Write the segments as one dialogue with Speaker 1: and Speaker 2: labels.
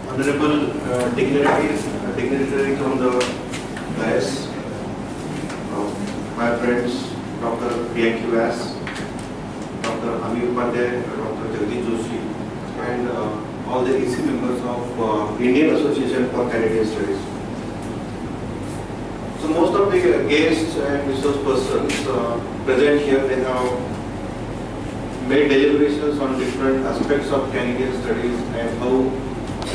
Speaker 1: Honorable dignitaries from the dais, my friends, Dr. Priyanki, Dr. Amir Upadhyay, Dr. Jagdish Joshi, and all the EC members of Indian Association for Canadian Studies. So most of the guests and resource persons present here, they have made deliberations on different aspects of Canadian studies and how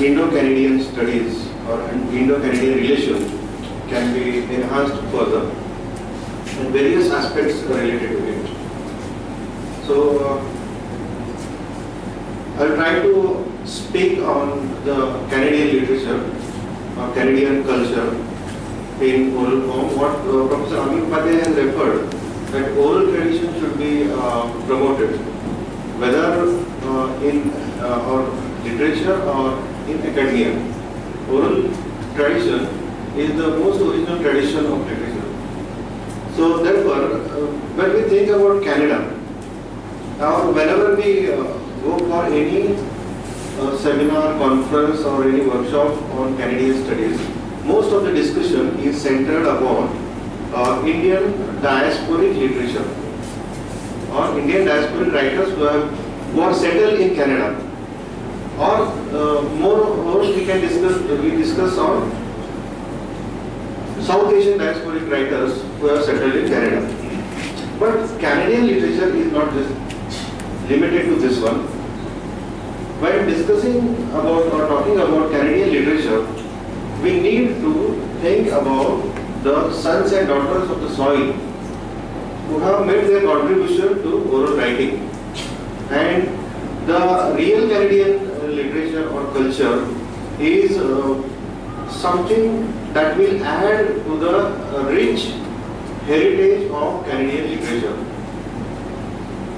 Speaker 1: Indo-Canadian studies or Indo-Canadian relations can be enhanced further and various aspects related to it. So I will try to speak on the Canadian literature or Canadian culture in oral form. What Professor Amir Upadhyay has referred, that oral tradition should be promoted, whether in or literature or in academia. Oral tradition is the most original tradition of literature. So therefore, when we think about Canada, or whenever we go for any seminar, conference or any workshop on Canadian studies, most of the discussion is centered upon Indian diasporic literature or Indian diasporic writers who are settled in Canada, or more we discuss on South Asian diasporic writers who are settled in Canada. But Canadian literature is not just limited to this one. When discussing about or talking about Canadian literature, we need to think about the sons and daughters of the soil who have made their contribution to oral writing. And the real Canadian literature or culture is something that will add to the rich heritage of Canadian literature.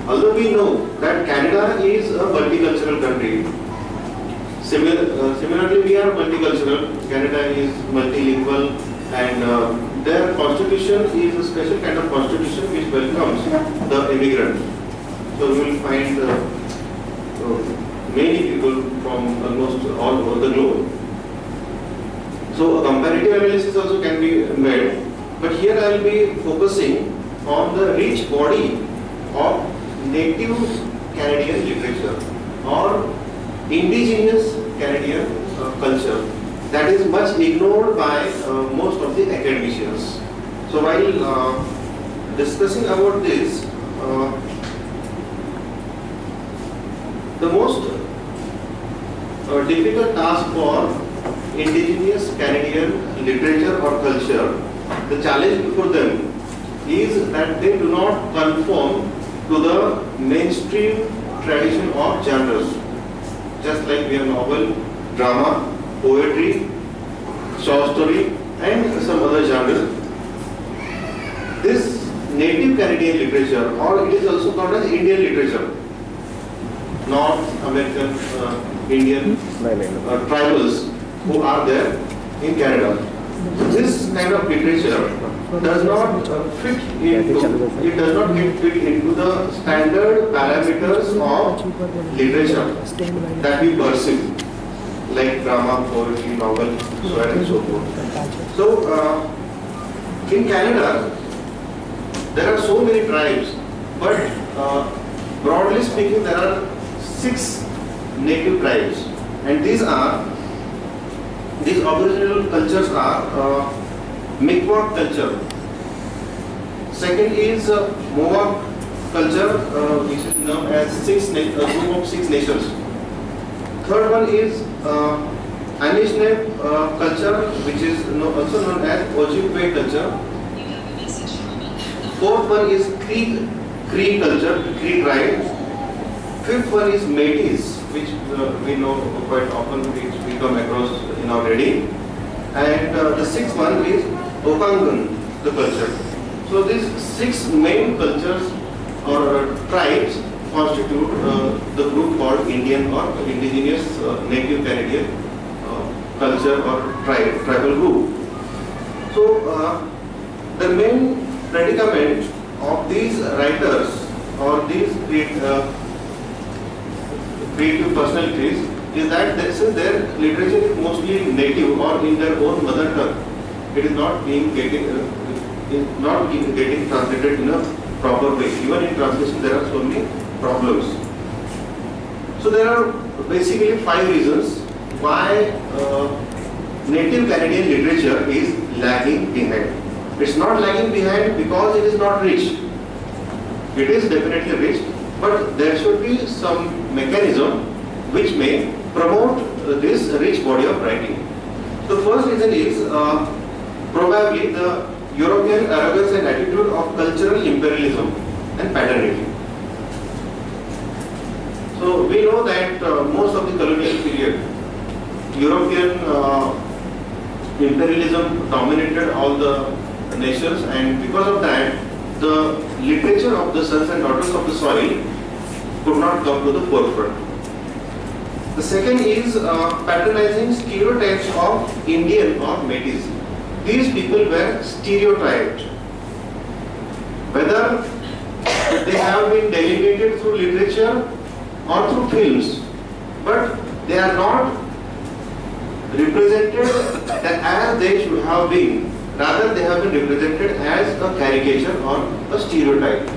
Speaker 1: Although we know that Canada is a multicultural country, similarly we are multicultural. Canada is multilingual, and their constitution is a special kind of constitution which welcomes the immigrant. So we will find many people from almost all over the globe. So a comparative analysis also can be made, but here I will be focusing on the rich body of native Canadian literature or indigenous Canadian culture that is much ignored by most of the academicians. So while discussing about this, the most difficult task for indigenous Canadian literature or culture, the challenge before them is that they do not conform to the mainstream tradition of genres. Just like we have novel, drama, poetry, short story, and some other genres. This native Canadian literature, or it is also called as Indian literature, North American Indian tribals who are there in Canada. This kind of literature does not fit into the standard parameters of literature that we perceive, like drama, poetry, novel, so on and so forth. So in Canada, there are so many tribes, but broadly speaking, there are 6 native tribes, and these aboriginal cultures are Mi'kmaq culture. Second is Mohawk culture, which is known as group of 6 nations. Third one is Anishinaabe culture, which is also known as Ojibwe culture. Fourth one is Cree culture, Cree tribe. Fifth one is Métis, which we know quite often, which we come across in our reading. And the sixth one is Okangan, the culture. So these 6 main cultures or tribes constitute the group called Indian or indigenous native Canadian culture or tribal group. So the main predicament of these writers or these creative personalities is that since their literature is mostly native or in their own mother tongue, it is not getting translated in a proper way. Even in translation, there are so many problems. So there are basically 5 reasons why native Canadian literature is lagging behind. It's not lagging behind because it is not rich. It is definitely rich, but there should be some mechanism which may promote this rich body of writing. The first reason is probably the European arrogance and attitude of cultural imperialism and paternity. So we know that most of the colonial period, European imperialism dominated all the nations, and because of that, the literature of the sons and daughters of the soil could not come to the forefront. The second is patronizing stereotypes of Indian or Métis. These people were stereotyped. Whether they have been delineated through literature or through films, but they are not represented as they should have been. Rather, they have been represented as a caricature or a stereotype.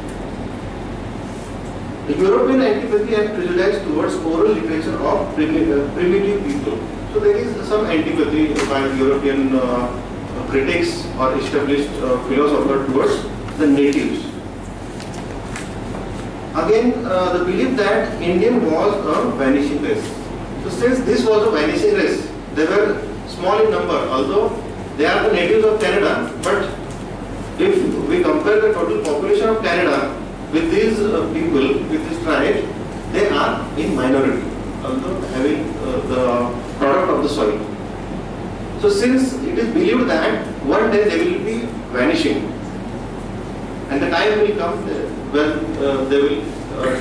Speaker 1: The European antipathy and prejudice towards oral literature of primitive people. So there is some antipathy by European critics or established philosophers towards the natives. Again, the belief that Indian was a vanishing race. So since this was a vanishing race, they were small in number, although they are the natives of Canada, but if we compare the total population of Canada with these people, with this tribe, they are in minority, although having the product of the soil. So since it is believed that one day they will be vanishing, and the time will come when they will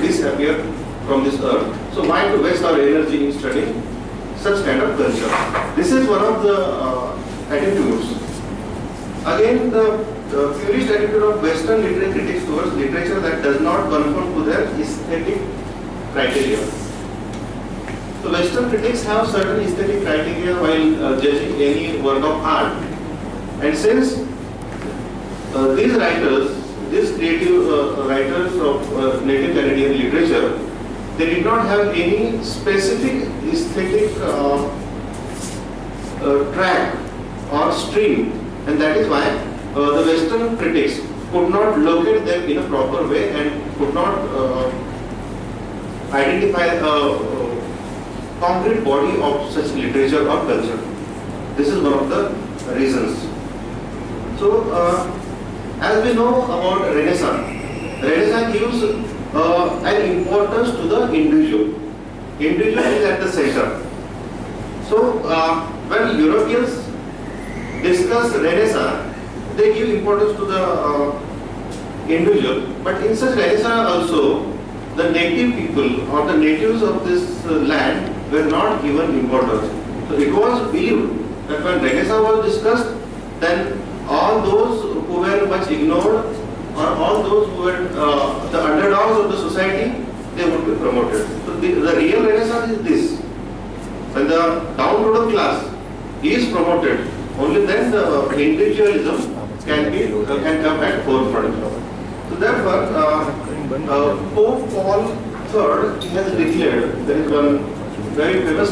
Speaker 1: disappear from this earth. So why to waste our energy in studying such kind of culture? This is one of the attitudes. Again, the purist attitude of Western literary critics towards literature that does not conform to their aesthetic criteria. So Western critics have certain aesthetic criteria while judging any work of art. And since these writers, these creative writers of native Canadian literature, they did not have any specific aesthetic track or stream, and that is why the Western critics could not locate them in a proper way and could not identify a concrete body of such literature or culture. This is one of the reasons. So, as we know about Renaissance, Renaissance gives an importance to the individual. Individual is at the center. So, when Europeans discuss Renaissance, they give importance to the individual. But in such Renaissance also, the native people or the natives of this land were not given importance. So it was believed that when Renaissance was discussed, then all those who were much ignored or all those who were the underdogs of the society, they would be promoted. So the real Renaissance is this. When the downtrodden class is promoted, only then the individualism can come at forefront. So therefore, Pope Paul III has declared, there is one very famous